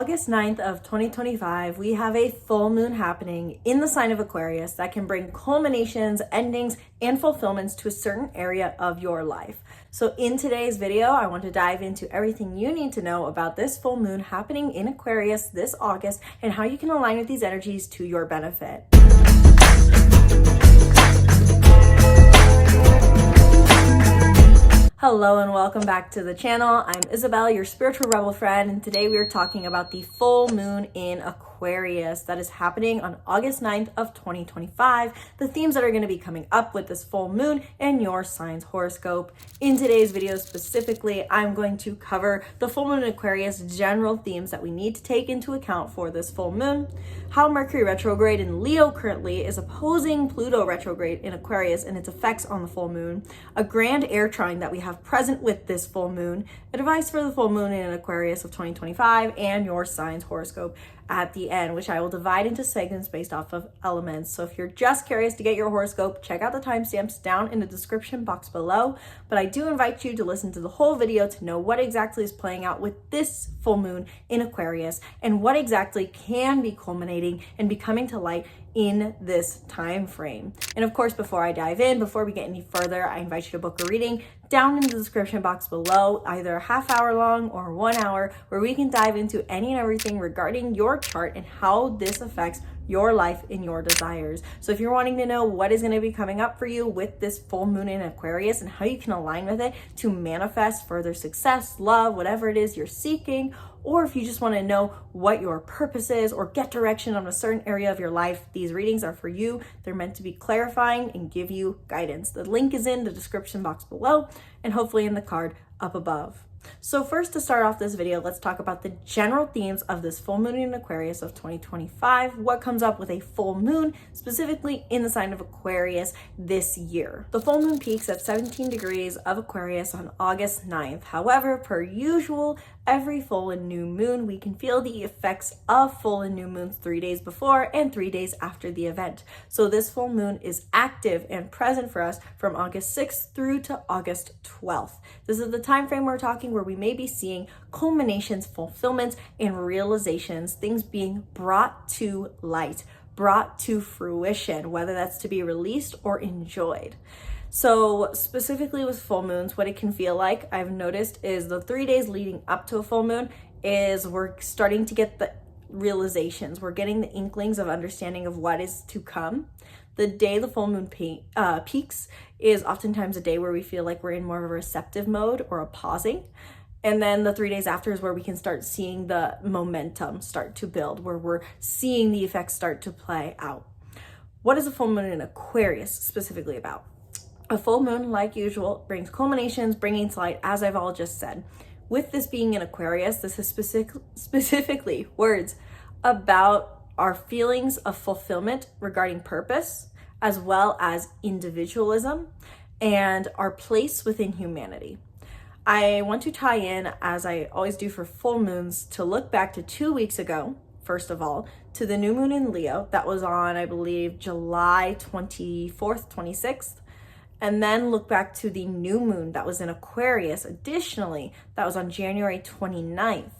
August 9th of 2025, we have a full moon happening in the sign of Aquarius that can bring culminations, endings, and fulfillments to a certain area of your life. So in today's video, I want to dive into everything you need to know about this full moon happening in Aquarius this August and how you can align with these energies to your benefit. Hello and welcome back to the channel. I'm Isabel, your spiritual rebel friend, and today we are talking about the full moon in Aquarius that is happening on August 9th of 2025, the themes that are going to be coming up with this full moon and your sign's horoscope. In today's video specifically, I'm going to cover the full moon in Aquarius, general themes that we need to take into account for this full moon, how Mercury retrograde in Leo currently is opposing Pluto retrograde in Aquarius and its effects on the full moon, a grand air trine that we have present with this full moon, advice for the full moon in Aquarius of 2025, and your sign's horoscope at the end, which I will divide into segments based off of elements. So if you're just curious to get your horoscope, check out the timestamps down in the description box below. But I do invite you to listen to the whole video to know what exactly is playing out with this full moon in Aquarius and what exactly can be culminating and be coming to light in this time frame. And of course, before I dive in, before we get any further, I invite you to book a reading down in the description box below, either a half hour long or 1 hour, where we can dive into any and everything regarding your chart and how this affects your life and your desires. So if you're wanting to know what is going to be coming up for you with this full moon in Aquarius and how you can align with it to manifest further success, love, whatever it is you're seeking, or if you just want to know what your purpose is or get direction on a certain area of your life, these readings are for you. They're meant to be clarifying and give you guidance. The link is in the description box below and hopefully in the card up above. So first, to start off this video, let's talk about the general themes of this full moon in Aquarius of 2025. What comes up with a full moon, specifically in the sign of Aquarius this year. The full moon peaks at 17 degrees of Aquarius on August 9th. However, per usual, every full and new moon, we can feel the effects of full and new moons 3 days before and 3 days after the event. So this full moon is active and present for us from August 6th through to August 12th. This is the time frame we're talking where we may be seeing culminations, fulfillments, and realizations, things being brought to light, brought to fruition, whether that's to be released or enjoyed. So specifically with full moons, what it can feel like, I've noticed, is the 3 days leading up to a full moon is we're starting to get the realizations. We're getting the inklings of understanding of what is to come. The day the full moon peaks is oftentimes a day where we feel like we're in more of a receptive mode or a pausing. And then the 3 days after is where we can start seeing the momentum start to build, where we're seeing the effects start to play out. What is a full moon in Aquarius specifically about? A full moon, like usual, brings culminations, bringing to light, as I've all just said. With this being in Aquarius, this is specifically words about our feelings of fulfillment regarding purpose, as well as individualism and our place within humanity. I want to tie in, as I always do for full moons, to look back to 2 weeks ago, first of all, to the new moon in Leo that was on, I believe, July 24th, 26th. And then look back to the new moon that was in Aquarius, additionally, that was on January 29th.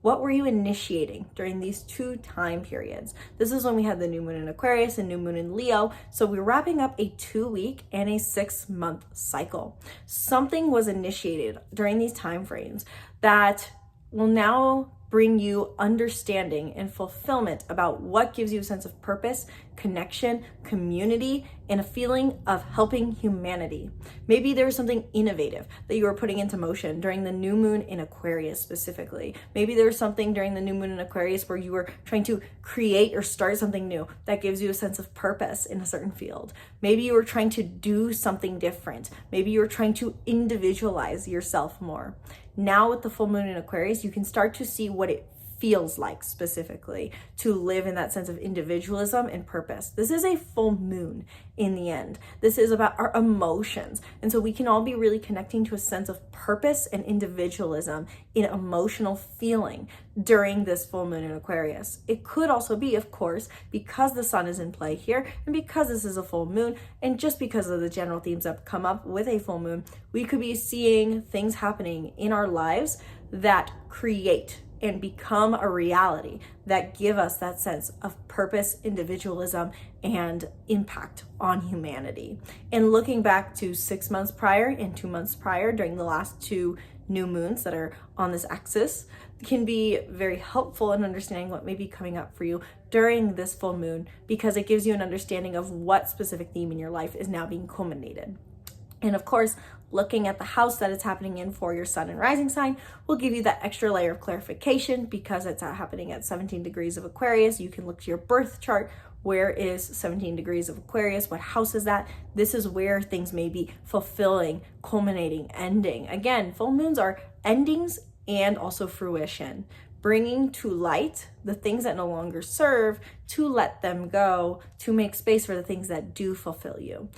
What were you initiating during these two time periods? This is when we had the new moon in Aquarius and new moon in Leo. So we're wrapping up a 2-week and a 6-month cycle. Something was initiated during these time frames that will now bring you understanding and fulfillment about what gives you a sense of purpose, connection, community, and a feeling of helping humanity. Maybe there was something innovative that you were putting into motion during the new moon in Aquarius specifically. Maybe there was something during the new moon in Aquarius where you were trying to create or start something new that gives you a sense of purpose in a certain field. Maybe you were trying to do something different. Maybe you were trying to individualize yourself more. Now with the full moon in Aquarius, you can start to see what it feels like specifically to live in that sense of individualism and purpose. This is a full moon in the end. This is about our emotions. And so we can all be really connecting to a sense of purpose and individualism in emotional feeling during this full moon in Aquarius. It could also be, of course, because the sun is in play here and because this is a full moon and just because of the general themes that come up with a full moon, we could be seeing things happening in our lives that create and become a reality that give us that sense of purpose, individualism, and impact on humanity. And looking back to 6 months prior and 2 months prior during the last 2 new moons that are on this axis can be very helpful in understanding what may be coming up for you during this full moon, because it gives you an understanding of what specific theme in your life is now being culminated. And of course, looking at the house that it's happening in for your sun and rising sign will give you that extra layer of clarification, because it's happening at 17 degrees of Aquarius. You can look to your birth chart. Where is 17 degrees of Aquarius? What house is that? This is where things may be fulfilling, culminating, ending. Again, full moons are endings and also fruition, bringing to light the things that no longer serve, to let them go, to make space for the things that do fulfill you.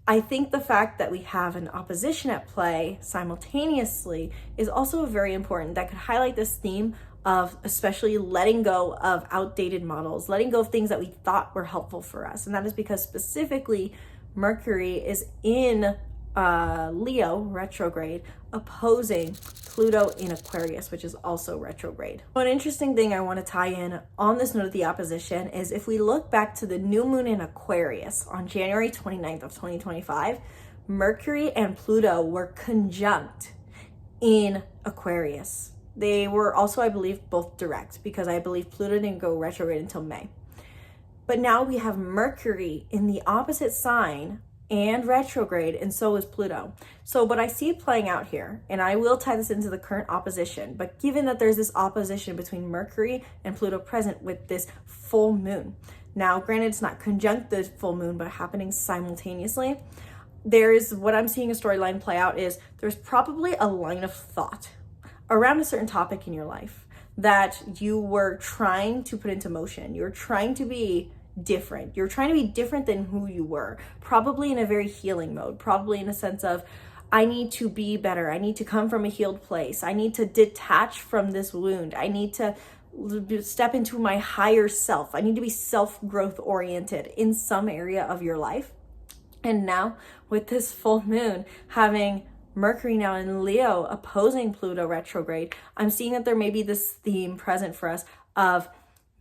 I think the fact that we have an opposition at play simultaneously is also very important. That could highlight this theme of especially letting go of outdated models, letting go of things that we thought were helpful for us. And that is because specifically Mercury is in Leo retrograde, opposing Pluto in Aquarius, which is also retrograde. One interesting thing I want to tie in on this note of the opposition is if we look back to the new moon in Aquarius on January 29th of 2025, Mercury and Pluto were conjunct in Aquarius. They were also, I believe, both direct, because I believe Pluto didn't go retrograde until May. But now we have Mercury in the opposite sign and retrograde, and so is Pluto. So what I see playing out here, and I will tie this into the current opposition, but given that there's this opposition between Mercury and Pluto present with this full moon. Now, granted, it's not conjunct the full moon, but happening simultaneously. There's, what I'm seeing a storyline play out is there's probably a line of thought around a certain topic in your life that you were trying to put into motion. You're trying to be different. You're trying to be different than who you were, probably in a very healing mode, probably in a sense of, I need to be better. I need to come from a healed place. I need to detach from this wound. I need to step into my higher self. I need to be self-growth oriented in some area of your life. And now with this full moon having Mercury now in Leo opposing Pluto retrograde, I'm seeing that there may be this theme present for us of,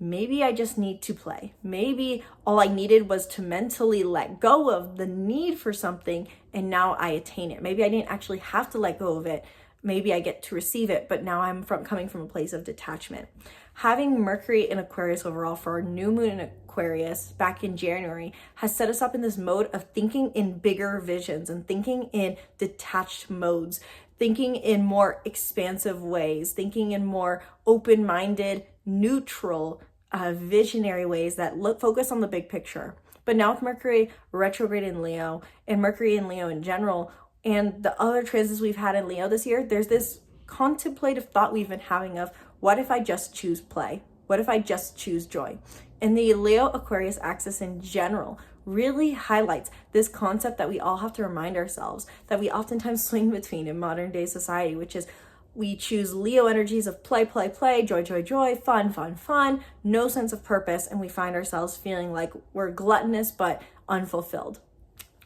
maybe I just need to play. Maybe all I needed was to mentally let go of the need for something, and now I attain it. Maybe I didn't actually have to let go of it. Maybe I get to receive it, but now I'm coming from a place of detachment. Having Mercury in Aquarius overall for our new moon in Aquarius back in January has set us up in this mode of thinking in bigger visions and thinking in detached modes, thinking in more expansive ways, thinking in more open-minded, neutral, visionary ways that focus on the big picture. But now with Mercury retrograde in Leo and Mercury in Leo in general, and the other transits we've had in Leo this year, there's this contemplative thought we've been having of, what if I just choose play? What if I just choose joy? And the Leo Aquarius axis in general really highlights this concept that we all have to remind ourselves that we oftentimes swing between in modern day society, which is we choose Leo energies of play, play, play, joy, joy, joy, fun, fun, fun, no sense of purpose, and we find ourselves feeling like we're gluttonous but unfulfilled.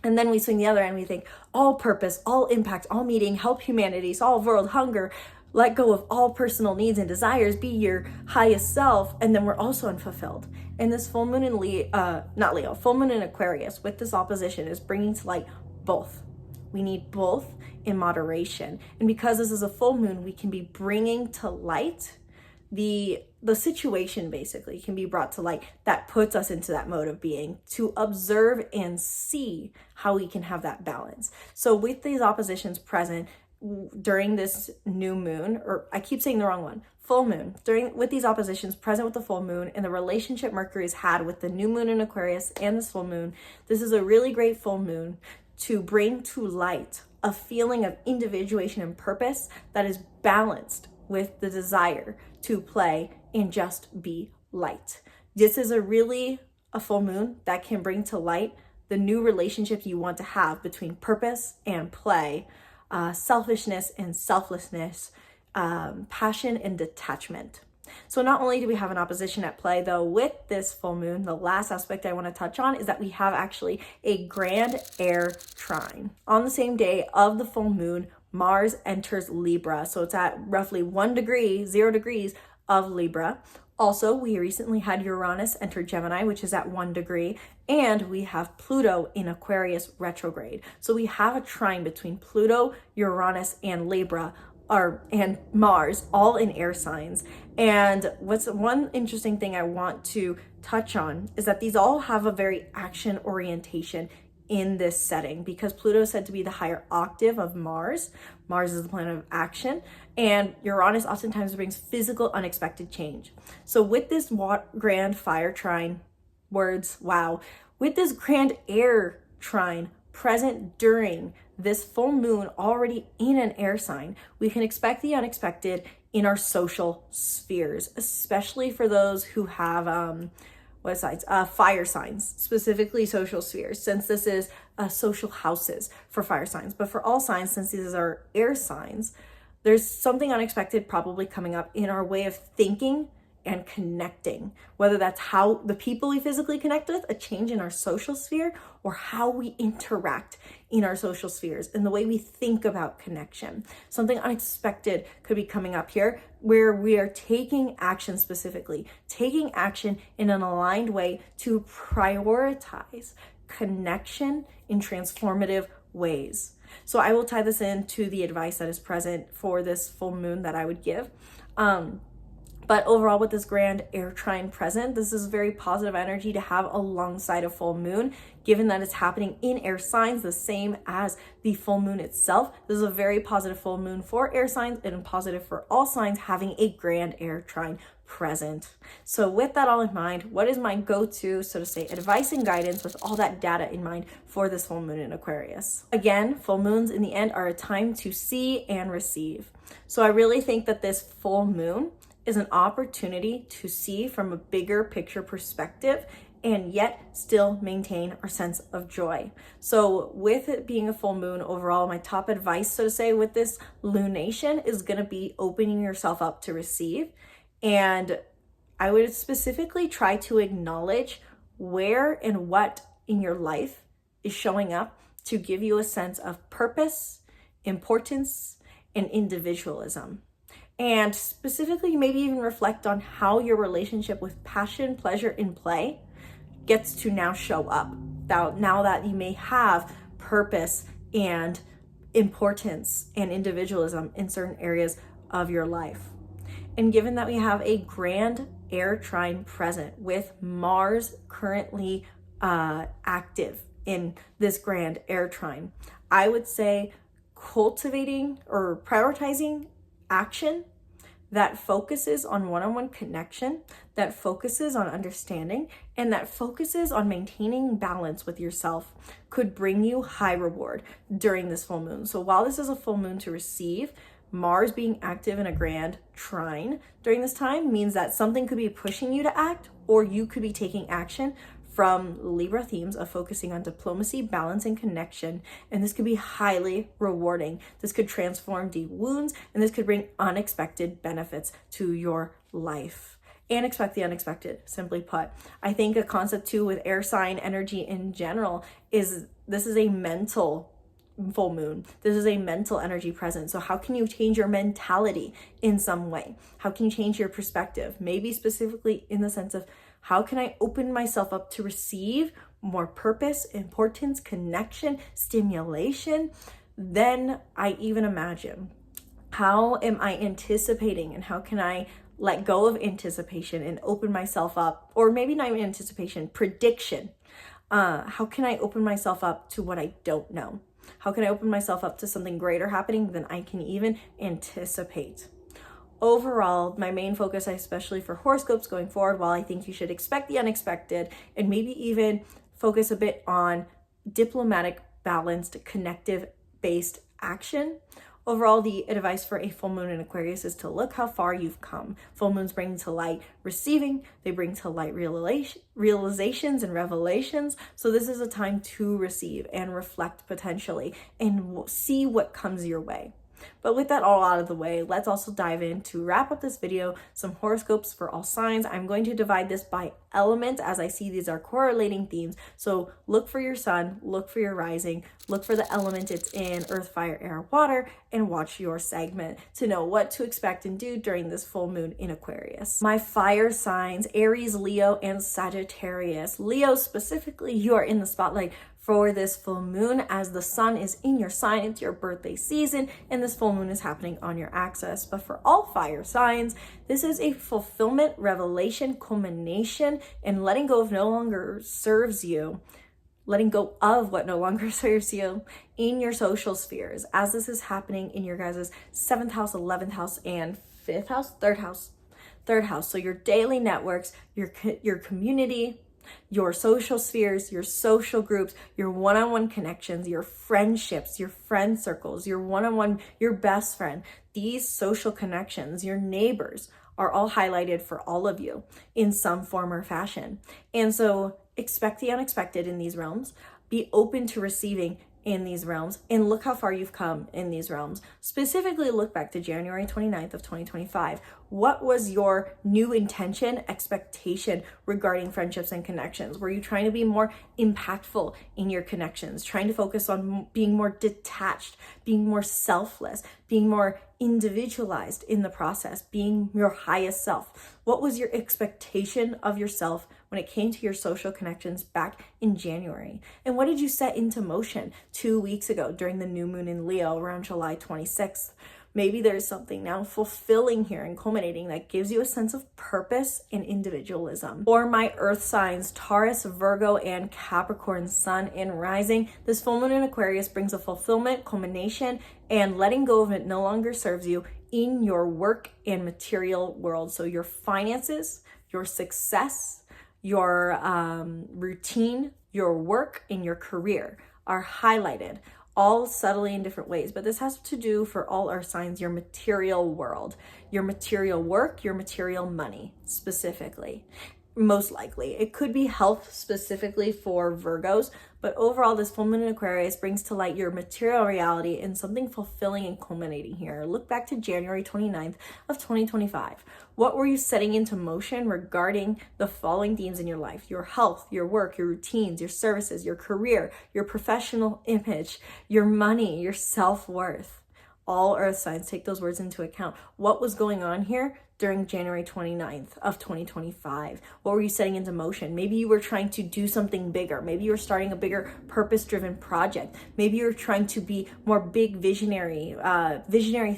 And then we swing the other end, we think all purpose, all impact, all meaning, help fumanity, solve world hunger, let go of all personal needs and desires, be your highest self, and then we're also unfulfilled. And this full moon in full moon in Aquarius with this opposition is bringing to light both. We need both in moderation. And because this is a full moon, we can be bringing to light the situation, basically can be brought to light that puts us into that mode of being, to observe and see how we can have that balance. So with these oppositions present during this new moon, or I keep saying the wrong one, full moon, with these oppositions present with the full moon and the relationship Mercury's had with the new moon in Aquarius and this full moon, this is a really great full moon to bring to light a feeling of individuation and purpose that is balanced with the desire to play and just be light. This is a full moon that can bring to light the new relationship you want to have between purpose and play, selfishness and selflessness, passion and detachment. So not only do we have an opposition at play though with this full moon, the last aspect I want to touch on is that we have actually a grand Air Trine. On the same day of the full moon, Mars enters Libra. So it's at roughly 0 degrees of Libra. Also, we recently had Uranus enter Gemini, which is at 1 degree, and we have Pluto in Aquarius retrograde. So we have a trine between Pluto, Uranus, and Libra, and Mars, all in air signs. And what's one interesting thing I want to touch on is that these all have a very action orientation in this setting, because Pluto is said to be the higher octave of Mars. Mars is the planet of action, and Uranus oftentimes brings physical, unexpected change. So with this grand fire trine, with this grand air trine present during this full moon already in an air sign, we can expect the unexpected in our social spheres, especially for those who have fire signs, specifically social spheres, since this is social houses for fire signs. But for all signs, since these are air signs, there's something unexpected probably coming up in our way of thinking and connecting, whether that's how the people we physically connect with, a change in our social sphere, or how we interact in our social spheres and the way we think about connection. Something unexpected could be coming up here where we are taking action, specifically taking action in an aligned way to prioritize connection in transformative ways. So I will tie this into the advice that is present for this full moon that I would give. But overall, with this grand air trine present, this is very positive energy to have alongside a full moon, given that it's happening in air signs, the same as the full moon itself. This is a very positive full moon for air signs and positive for all signs having a grand air trine present. So with that all in mind, what is my go-to, so to say, advice and guidance with all that data in mind for this full moon in Aquarius? Again, full moons in the end are a time to see and receive. So I really think that this full moon is an opportunity to see from a bigger picture perspective and yet still maintain our sense of joy. So with it being a full moon overall, my top advice, so to say, with this lunation is going to be opening yourself up to receive. And I would specifically try to acknowledge where and what in your life is showing up to give you a sense of purpose, importance, and individualism. And specifically, maybe even reflect on how your relationship with passion, pleasure, and play gets to now show up. Now that you may have purpose and importance and individualism in certain areas of your life. And given that we have a grand air trine present with Mars currently active in this grand air trine, I would say cultivating or prioritizing action that focuses on one-on-one connection, that focuses on understanding, and that focuses on maintaining balance with yourself could bring you high reward during this full moon. So while this is a full moon to receive, Mars being active in a grand trine during this time means that something could be pushing you to act, or you could be taking action from Libra themes of focusing on diplomacy, balance, and connection. And this could be highly rewarding. This could transform deep wounds, and this could bring unexpected benefits to your life. And expect the unexpected, simply put. I think a concept too with air sign energy in general is this is a mental full moon. This is a mental energy present. So how can you change your mentality in some way? How can you change your perspective? Maybe specifically in the sense of, how can I open myself up to receive more purpose, importance, connection, stimulation than I even imagine? How am I anticipating, and how can I let go of anticipation and open myself up, or maybe not even anticipation, prediction? How can I open myself up to what I don't know? How can I open myself up to something greater happening than I can even anticipate? Overall, my main focus, especially for horoscopes going forward, while I think you should expect the unexpected and maybe even focus a bit on diplomatic, balanced, connective-based action, overall, the advice for a full moon in Aquarius is to look how far you've come. Full moons bring to light receiving, they bring to light realizations and revelations. So this is a time to receive and reflect potentially and see what comes your way. But with that all out of the way, let's also dive in to wrap up this video, some horoscopes for all signs. I'm going to divide this by element as I see these are correlating themes. So look for your sun, look for your rising, look for the element it's in, earth, fire, air, water, and watch your segment to know what to expect and do during this full moon in Aquarius. My fire signs, Aries, Leo, and Sagittarius. Leo specifically, you are in the spotlight for this full moon as the sun is in your sign. It's your birthday season and this full moon is happening on your axis. But for all fire signs, this is a fulfillment, revelation, culmination, and letting go of no longer serves you. Letting go of what no longer serves you in your social spheres as this is happening in your guys' 7th house, 11th house, and 5th house, third house. So your daily networks, your community, your social spheres, your social groups, your one-on-one connections, your friendships, your friend circles, your one-on-one, your best friend, these social connections, your neighbors are all highlighted for all of you in some form or fashion. And so expect the unexpected in these realms, be open to receiving in these realms, and look how far you've come in these realms. Specifically, look back to January 29th of 2025. What was your new intention, expectation regarding friendships and connections? Were you trying to be more impactful in your connections, trying to focus on being more detached, being more selfless, being more individualized in the process, being your highest self? What was your expectation of yourself when it came to your social connections back in January? And what did you set into motion 2 weeks ago during the new moon in Leo around July 26th? Maybe there's something now fulfilling here and culminating that gives you a sense of purpose and individualism. For my earth signs, Taurus, Virgo, and Capricorn, sun and rising, this full moon in Aquarius brings a fulfillment, culmination, and letting go of it no longer serves you in your work and material world. So your finances, your success, your routine, your work, and your career are highlighted, all subtly in different ways. But this has to do for all our signs, your material world, your material work, your material money specifically. Most likely. It could be health specifically for Virgos, but overall this full moon in Aquarius brings to light your material reality and something fulfilling and culminating here. Look back to January 29th of 2025. What were you setting into motion regarding the following themes in your life? Your health, your work, your routines, your services, your career, your professional image, your money, your self-worth. All earth signs, take those words into account. What was going on here during January 29th of 2025? What were you setting into motion? Maybe you were trying to do something bigger. Maybe you were starting a bigger purpose-driven project. Maybe you're trying to be more big visionary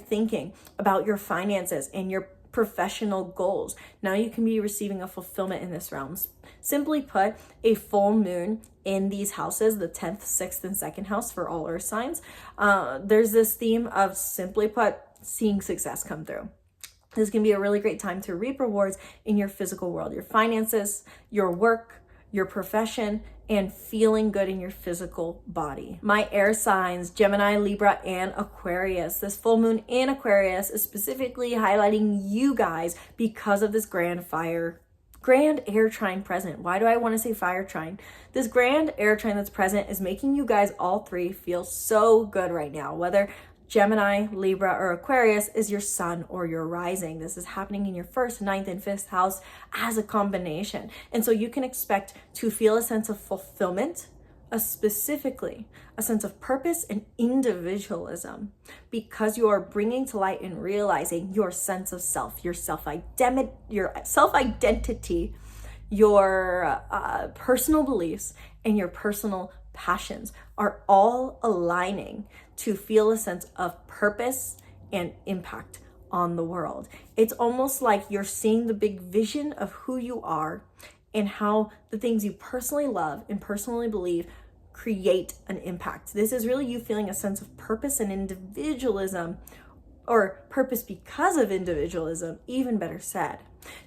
thinking about your finances and your professional goals. Now you can be receiving a fulfillment in this realm. Simply put, a full moon in these houses, the 10th, 6th, and 2nd house for all earth signs, there's this theme of, simply put, seeing success come through. This can be a really great time to reap rewards in your physical world, your finances, your work, your profession, and feeling good in your physical body. My air signs, Gemini, Libra, and Aquarius. This full moon in Aquarius is specifically highlighting you guys because of this grand Air Trine present. Why do I want to say fire trine? This grand Air Trine that's present is making you guys all three feel so good right now, whether Gemini, Libra, or Aquarius is your sun or your rising. This is happening in your 1st, 9th, and 5th house as a combination. And so you can expect to feel a sense of fulfillment, specifically a sense of purpose and individualism, because you are bringing to light and realizing your sense of self, your self-identity, your personal beliefs, and your personal passions are all aligning to feel a sense of purpose and impact on the world. It's almost like you're seeing the big vision of who you are and how the things you personally love and personally believe create an impact. This is really you feeling a sense of purpose and individualism, or purpose because of individualism, even better said.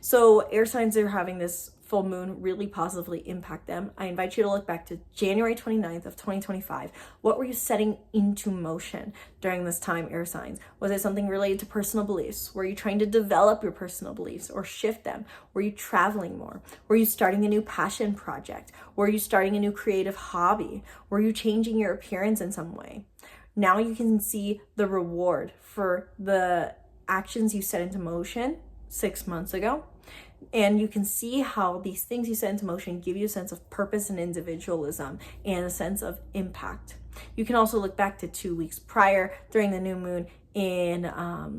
So air signs are having this full moon really positively impact them. I invite you to look back to January 29th of 2025. What were you setting into motion during this time, air signs? Was it something related to personal beliefs? Were you trying to develop your personal beliefs or shift them? Were you traveling more? Were you starting a new passion project? Were you starting a new creative hobby? Were you changing your appearance in some way? Now you can see the reward for the actions you set into motion 6 months ago. And you can see how these things you set into motion give you a sense of purpose and individualism and a sense of impact. You can also look back to 2 weeks prior during the new moon in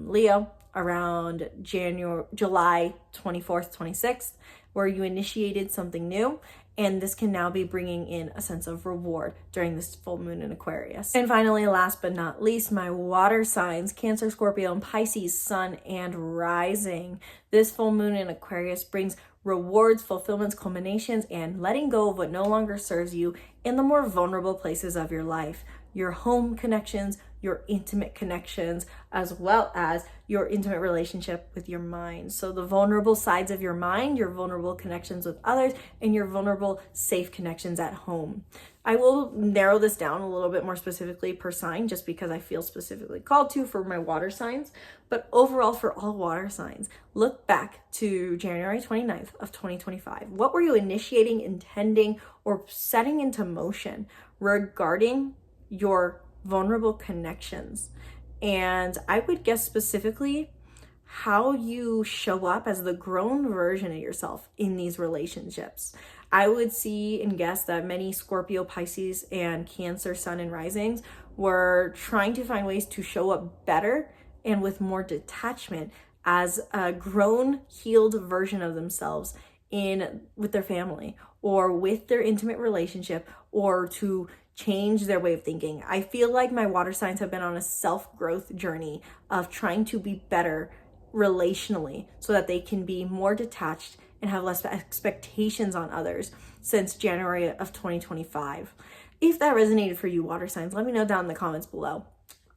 Leo around July 24th, 26th, where you initiated something new. And this can now be bringing in a sense of reward during this full moon in Aquarius. And finally, last but not least, my water signs, Cancer, Scorpio, and Pisces, sun and rising. This full moon in Aquarius brings rewards, fulfillments, culminations, and letting go of what no longer serves you in the more vulnerable places of your life. Your home connections, your intimate connections, as well as your intimate relationship with your mind. So the vulnerable sides of your mind, your vulnerable connections with others, and your vulnerable safe connections at home. I will narrow this down a little bit more specifically per sign, just because I feel specifically called to for my water signs. But overall, for all water signs, look back to January 29th of 2025. What were you initiating, intending, or setting into motion regarding your vulnerable connections? And I would guess specifically how you show up as the grown version of yourself in these relationships. I would see and guess that many Scorpio, Pisces, and Cancer sun and risings were trying to find ways to show up better and with more detachment as a grown, healed version of themselves with their family or with their intimate relationship, or to change their way of thinking. I feel like my water signs have been on a self-growth journey of trying to be better relationally so that they can be more detached and have less expectations on others since January of 2025. If that resonated for you, water signs, let me know down in the comments below.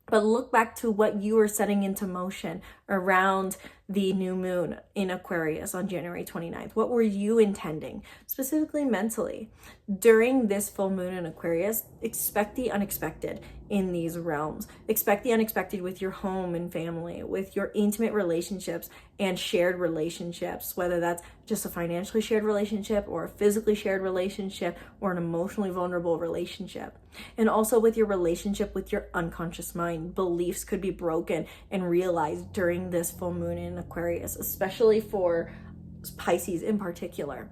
But look back to what you were setting into motion around the new moon in Aquarius on January 29th. What were you intending, specifically mentally? During this full moon in Aquarius, expect the unexpected in these realms. Expect the unexpected with your home and family, with your intimate relationships and shared relationships, whether that's just a financially shared relationship or a physically shared relationship or an emotionally vulnerable relationship. And also with your relationship with your unconscious mind. Beliefs could be broken and realized during this full moon in Aquarius, especially for Pisces in particular.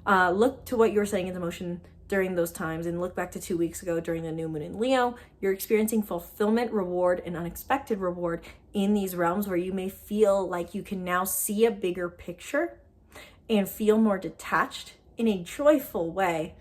Look to what you're setting into motion during those times and look back to 2 weeks ago during the new moon in Leo. You're experiencing fulfillment, reward, and unexpected reward in these realms where you may feel like you can now see a bigger picture and feel more detached in a joyful way.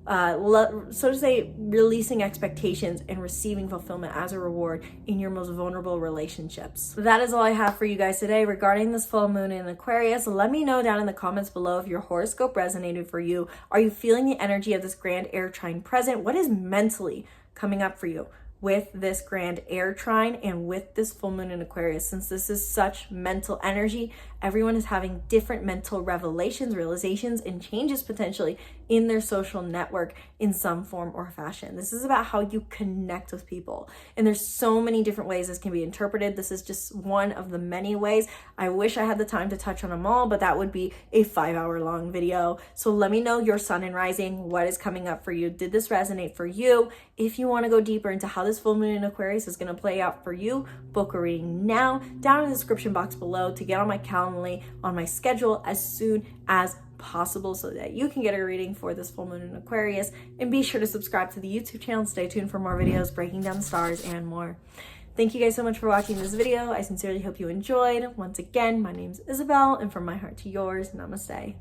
So to say, releasing expectations and receiving fulfillment as a reward in your most vulnerable relationships. That is all I have for you guys today regarding this full moon in Aquarius. Let me know down in the comments below if your horoscope resonated for you. Are you feeling the energy of this grand air trine present? What is mentally coming up for you with this grand air trine and with this full moon in Aquarius? Since this is such mental energy, everyone is having different mental revelations, realizations, and changes potentially in their social network in some form or fashion. This is about how you connect with people. And there's so many different ways this can be interpreted. This is just one of the many ways. I wish I had the time to touch on them all, but that would be a 5-hour long video. So let me know your sun and rising, what is coming up for you. Did this resonate for you? If you want to go deeper into how this full moon in Aquarius is going to play out for you, book a reading now down in the description box below to get on my Calendly, on my schedule as soon as possible so that you can get a reading for this full moon in Aquarius. And be sure to subscribe to the YouTube channel. Stay tuned for more videos breaking down the stars and more. Thank you guys so much for watching this video. I sincerely hope you enjoyed. Once again, my name's Isabel, and from my heart to yours, namaste.